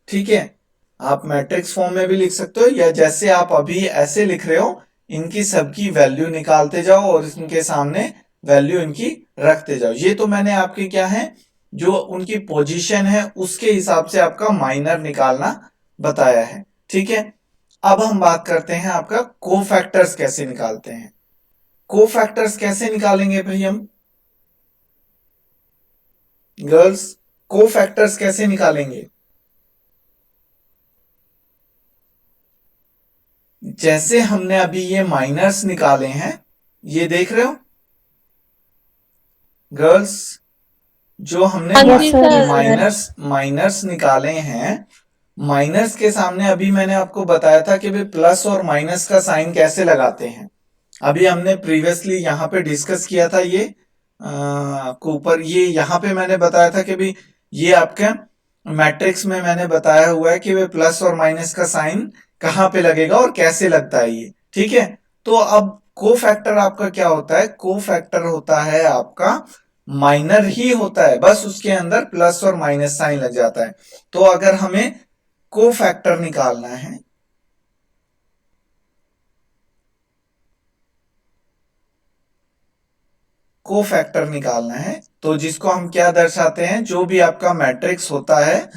ठीक है, आप मैट्रिक्स फॉर्म में भी लिख सकते हो, या जैसे आप अभी ऐसे लिख रहे हो, इनकी सबकी वैल्यू निकालते जाओ और इनके सामने वैल्यू इनकी रखते जाओ। ये तो मैंने आपके क्या है, जो उनकी पोजीशन है उसके हिसाब से आपका माइनर निकालना बताया है, ठीक है। अब हम बात करते हैं आपका कोफैक्टर्स कैसे निकालते हैं। कोफैक्टर्स कैसे निकालेंगे भाई हम गर्ल्स, कोफैक्टर्स कैसे निकालेंगे, जैसे हमने अभी ये माइनर्स निकाले हैं, ये देख रहे हो गर्ल्स, जो हमने हाँ जी सर। माइनर्स निकाले हैं, माइनस के सामने अभी मैंने आपको बताया था कि भाई प्लस और माइनस का साइन कैसे लगाते हैं, अभी हमने प्रीवियसली यहाँ पे डिस्कस किया था, ये आपको ऊपर ये यहाँ पे मैंने बताया था कि भाई ये आपके मैट्रिक्स में मैंने बताया हुआ है कि भाई प्लस और माइनस का साइन कहाँ पे लगेगा और कैसे लगता है ये, ठीक है। तो अब कोफैक्टर आपका क्या होता है, कोफैक्टर होता है आपका माइनर ही होता है, बस उसके अंदर प्लस और माइनस साइन लग जाता है। तो अगर हमें कोफैक्टर निकालना है, कोफैक्टर निकालना है, तो जिसको हम क्या दर्शाते हैं, जो भी आपका मैट्रिक्स होता है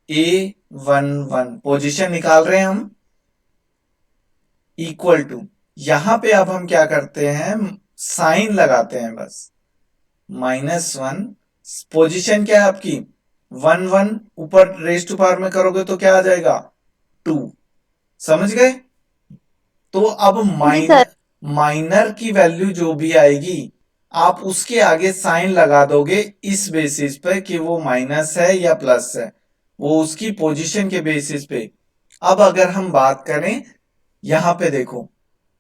A11, पोजीशन निकाल रहे हैं हम, इक्वल टू, यहां पे अब हम क्या करते हैं, साइन लगाते हैं बस, -1, पोजीशन क्या है आपकी 1 1, ऊपर रेज टू पावर में करोगे तो क्या आ जाएगा 2, समझ गए। तो अब माइनर की वैल्यू जो भी आएगी आप उसके आगे साइन लगा दोगे इस बेसिस पे कि वो माइनस है या प्लस है, वो उसकी पोजीशन के बेसिस पे। अब अगर हम बात करें, यहां पे देखो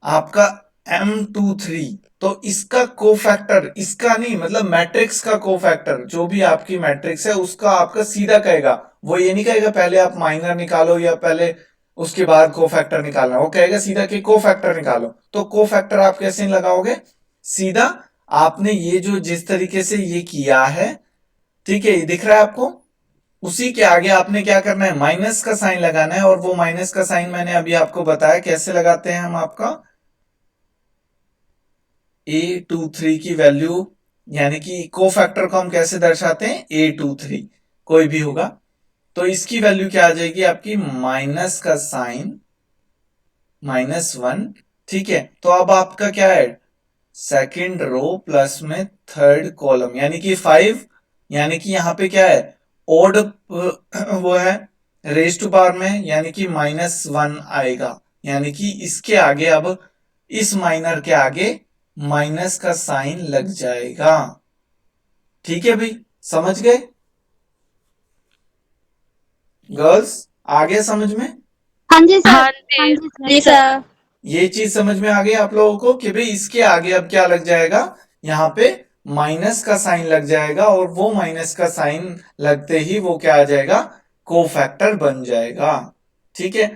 आपका M23 तो इसका कोफैक्टर, इसका नहीं मतलब मैट्रिक्स का कोफैक्टर, जो भी आपकी मैट्रिक्स है उसका आपका सीधा कहेगा, वो ये नहीं कहेगा पहले आप माइनर निकालो या पहले उसके बाद कोफैक्टर निकालना, वो कहेगा सीधा कि कोफैक्टर निकालो। तो कोफैक्टर आप कैसे लगाओगे, सीधा आपने ये जो जिस तरीके से ये किया है, ठीक है, ये दिख रहा है आपको, उसी के आगे आपने क्या करना है, माइनस का साइन लगाना है। और वो माइनस का साइन मैंने अभी आपको बताया कैसे लगाते हैं हम, आपका A23 की वैल्यू, यानी कि कोफैक्टर को हम कैसे दर्शाते हैं, A23 कोई भी होगा, तो इसकी वैल्यू क्या आ जाएगी आपकी, माइनस का साइन -1, ठीक है। तो अब आपका क्या है, सेकंड रो प्लस में थर्ड कॉलम, यानी कि 5, यानी कि यहां पे क्या है, ओड वो है रेज टू पावर में, यानी कि -1 आएगा, यानी कि इसके आगे अब इस माइनर के आगे माइनस का साइन लग जाएगा। ठीक है भाई, समझ गए गर्ल्स, आ गया समझ में? हाँ जी सर। हाँ जी जी सर। ये चीज समझ में आ गई आप लोगों को कि भाई इसके आगे अब क्या लग जाएगा, यहाँ पे माइनस का साइन लग जाएगा, और वो माइनस का साइन लगते ही वो क्या आ जाएगा, कोफैक्टर बन जाएगा। ठीक है,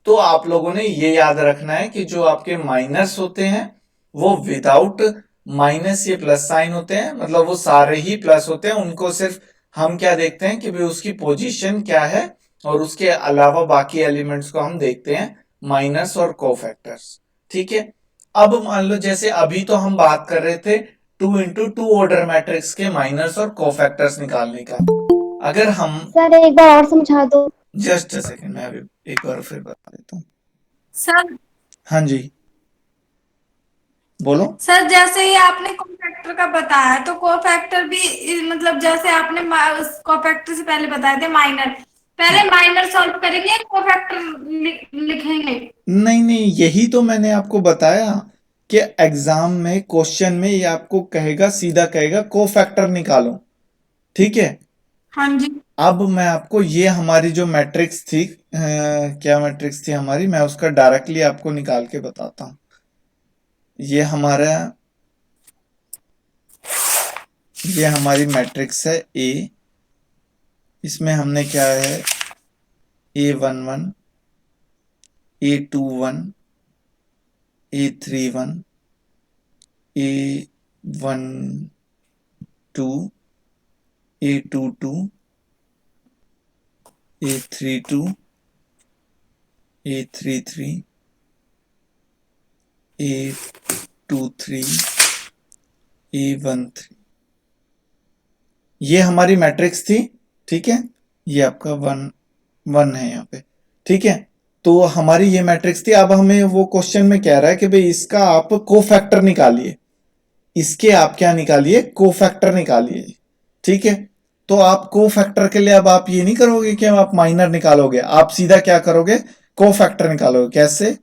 तो आप लोगों ने ये याद रखना है कि जो आपके माइनस होते हैं वो विदाउट माइनस ये प्लस साइन होते हैं, मतलब वो सारे ही प्लस होते हैं, उनको सिर्फ हम क्या देखते हैं कि भाई उसकी पोजीशन क्या है, और उसके अलावा बाकी एलिमेंट्स को हम देखते हैं माइनस और कोफैक्टर्स। ठीक है, अब मान लो जैसे अभी तो हम बात कर रहे थे 2 × 2 ऑर्डर मैट्रिक्स के माइनस और कोफैक्टर्स निकालने का। अगर हम सर एक बार और समझा दो। जस्ट अ सेकंड, मैं अभी एक बार फिर बता देता हूँ। सर हाँ जी बोलो। सर जैसे ही आपने कोफैक्टर का बताया, तो कोफैक्टर भी मतलब जैसे आपने कोफैक्टर से पहले बताए थे माइनर, पहले माइनर सॉल्व करेंगे, कोफैक्टर लिखेंगे? नहीं नहीं, यही तो मैंने आपको बताया कि एग्जाम में क्वेश्चन में ये आपको कहेगा, सीधा कहेगा कोफैक्टर निकालो। ठीक है, हाँ जी। अब मैं आपको ये हमारी जो मैट्रिक्स थी, क्या मैट्रिक्स थी हमारी, मैं उसका डायरेक्टली आपको निकाल के बताता हूँ। ये हमारा, ये हमारी मैट्रिक्स है ए, इसमें हमने क्या है, A11, A21, A31, A12, A22, A32, A33, A23, A13, ये हमारी मैट्रिक्स थी। ठीक है, ये आपका 1 है यहाँ पे। ठीक है, तो हमारी ये मैट्रिक्स थी। अब हमें वो क्वेश्चन में कह रहा है कि भाई इसका आप कोफैक्टर निकालिए, इसके आप क्या निकालिए, कोफैक्टर निकालिए। ठीक है, तो आप कोफैक्टर के लिए अब आप ये नहीं करोगे कि आप माइनर निकालोगे, आप सीधा क्या करोगे, कोफैक्टर निकालोगे। कैसे,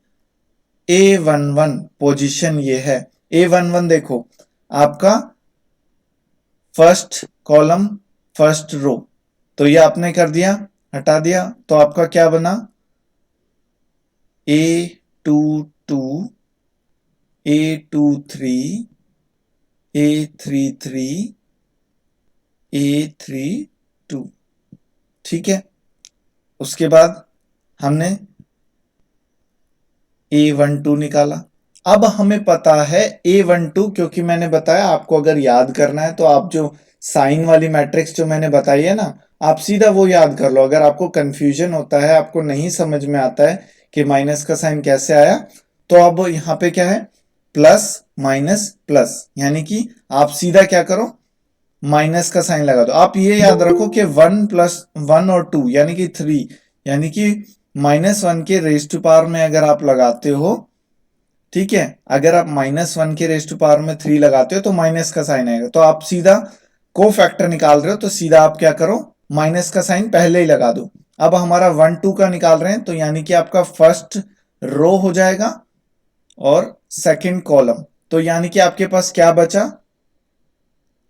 A11 पोजीशन ये है, A11 देखो आपका फर्स्ट कॉलम फर्स्ट रो, तो ये आपने कर दिया, हटा दिया, तो आपका क्या बना, A22, A23, A33, A32। ठीक है, उसके बाद हमने A12 निकाला। अब हमें पता है A12, क्योंकि मैंने बताया आपको अगर याद करना है तो आप जो साइन वाली मैट्रिक्स जो मैंने बताई है ना, आप सीधा वो याद कर लो। अगर आपको कंफ्यूजन होता है, आपको नहीं समझ में आता है कि माइनस का साइन कैसे आया, तो अब यहाँ पे क्या है, प्लस माइनस प्लस, यानी कि आप सीधा क्या करो, माइनस का साइन लगा दो। आप ये याद रखो कि 1 + 1 और 2 यानी कि 3, यानी कि -1 के रेज टू पावर में अगर आप लगाते हो, ठीक है, अगर आप -1 के रेज टू पावर में 3 लगाते हो तो माइनस का साइन आएगा। तो आप सीधा कोफैक्टर निकाल रहे हो, तो सीधा आप क्या करो, माइनस का साइन पहले ही लगा दो। अब हमारा 1 2 का निकाल रहे हैं, तो यानी कि आपका फर्स्ट रो हो जाएगा और सेकंड कॉलम, तो यानी कि आपके पास क्या बचा,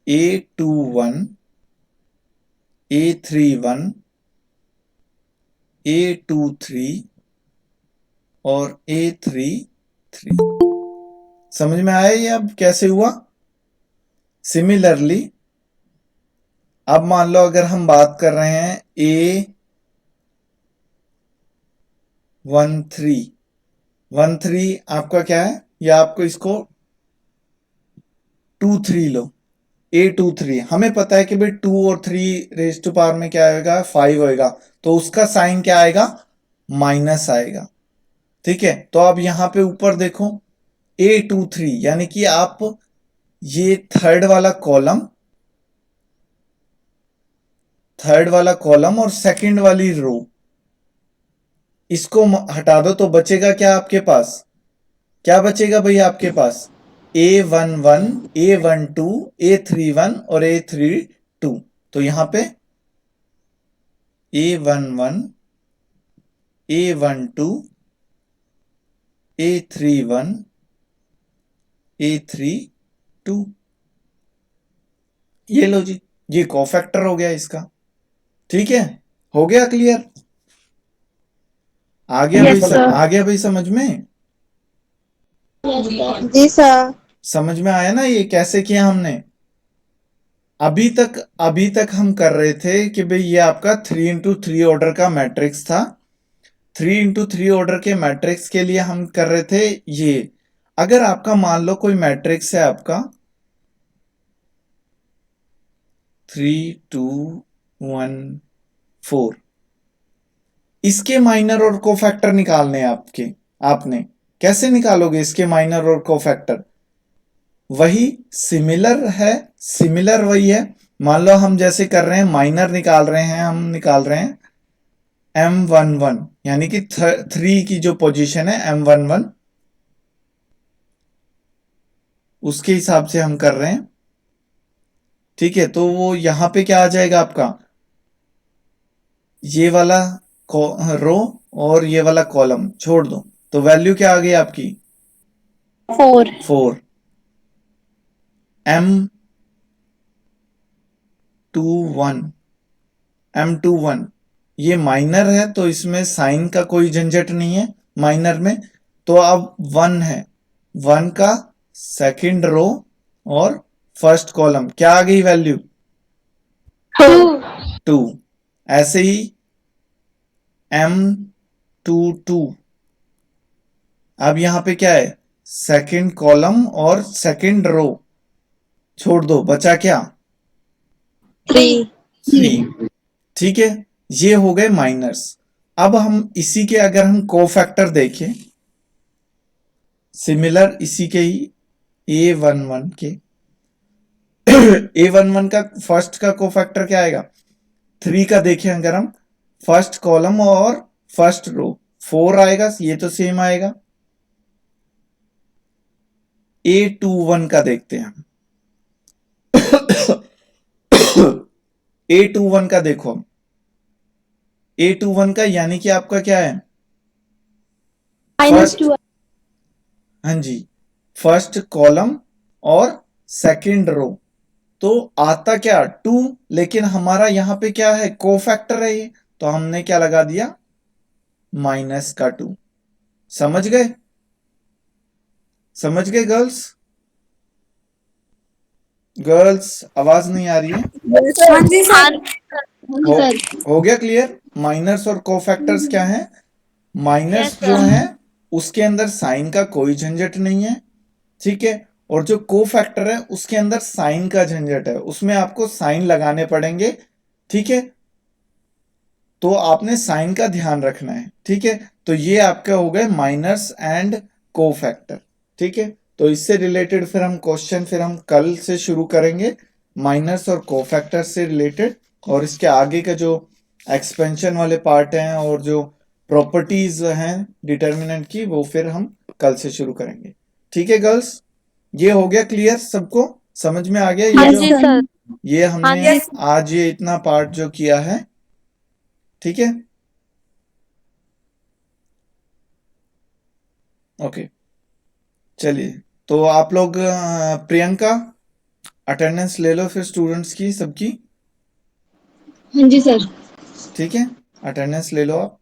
A21, A31, A23 और A33। समझ में आया ये अब कैसे हुआ? सिमिलरली अब मान लो अगर हम बात कर रहे हैं A13 आपका क्या है, या आपको इसको 23 लो, A23 हमें पता है कि भाई 2 और 3 रेज टू पावर में क्या आएगा, 5 होएगा, तो उसका साइन क्या आएगा, माइनस आएगा। ठीक है, तो अब यहां पे ऊपर देखो A23 यानी कि आप ये थर्ड वाला कॉलम और सेकंड वाली रो इसको हटा दो तो बचेगा क्या आपके पास, क्या बचेगा भाई आपके पास, A11, A12, A31 और A32। तो यहां पे A11, A12, A31, A32, ये लो जी, ये कोफैक्टर हो गया इसका। ठीक है, हो गया क्लियर? आ गया Yes, भाई sir. आ गया भाई समझ में? जी सर। समझ में आया ना ये कैसे किया हमने? अभी तक हम कर रहे थे कि भाई ये आपका 3x3 ऑर्डर का मैट्रिक्स था। 3x3 ऑर्डर के मैट्रिक्स के लिए हम कर रहे थे ये। अगर आपका मान लो कोई मैट्रिक्स है आपका 3, 2, 1, 4, इसके माइनर और कोफैक्टर निकालने हैं आपने कैसे निकालोगे इसके माइनर और कोफैक्टर? वही सिमिलर वही है। मान लो हम जैसे कर रहे हैं माइनर निकाल रहे हैं, हम निकाल रहे हैं M11 यानी कि 3 की जो पोजीशन है M11 उसके हिसाब से हम कर रहे हैं। ठीक है, तो वो यहां पे क्या आ जाएगा आपका, ये वाला रो और ये वाला कॉलम छोड़ दो, तो वैल्यू क्या आ गई आपकी 4। M21 ये माइनर है तो इसमें साइन का कोई झंझट नहीं है माइनर में, तो अब 1 है, 1 का सेकंड रो और फर्स्ट कॉलम क्या आ गई वैल्यू 2। ऐसे ही M22 अब यहां पे क्या है, सेकंड कॉलम और सेकंड रो छोड़ दो, बचा क्या 3। ठीक है, ये हो गए माइनर्स। अब हम इसी के अगर हम कोफैक्टर देखें सिमिलर इसी के ही A11 के A11 का फर्स्ट का कोफैक्टर क्या आएगा 3 का देखें अगर हम फर्स्ट कॉलम और फर्स्ट रो 4 आएगा, ये तो सेम आएगा। A21 का देखते हैं हम A21 का देखो हम A21 का यानी कि आपका क्या है फर्स्ट, हाँ जी, फर्स्ट कॉलम और सेकंड रो, तो आता क्या 2, लेकिन हमारा यहां पे क्या है कोफैक्टर है ये, तो हमने क्या लगा दिया माइनस का 2। समझ गए गर्ल्स आवाज नहीं आ रही है? हाँ जी सर। हो गया क्लियर? माइनर्स और कोफैक्टर्स क्या है, माइनर्स Yes, जो sir. है उसके अंदर साइन का कोई झंझट नहीं है। ठीक है, और जो कोफैक्टर है उसके अंदर साइन का झंझट है, उसमें आपको साइन लगाने पड़ेंगे। ठीक है, तो आपने साइन का ध्यान रखना है। ठीक है, तो ये आपका हो गए माइनर्स एंड कोफैक्टर। ठीक है, तो इससे रिलेटेड फिर हम क्वेश्चन फिर हम कल से शुरू करेंगे माइनर्स और कोफैक्टर से रिलेटेड, और इसके आगे का जो एक्सपेंशन वाले पार्ट हैं और जो प्रॉपर्टीज हैं डिटर्मिनेंट की वो फिर हम कल से शुरू करेंगे। ठीक है गर्ल्स, ये हो गया क्लियर, सबको समझ में आ गया ये हाँ जो जी सर। ये हमने हाँ जी। आज ये इतना पार्ट जो किया है। ठीक है, ओके, चलिए, तो आप लोग प्रियंका अटेंडेंस ले लो फिर स्टूडेंट्स की सबकी। हाँ जी सर। ठीक है, अटेंडेंस ले लो आप।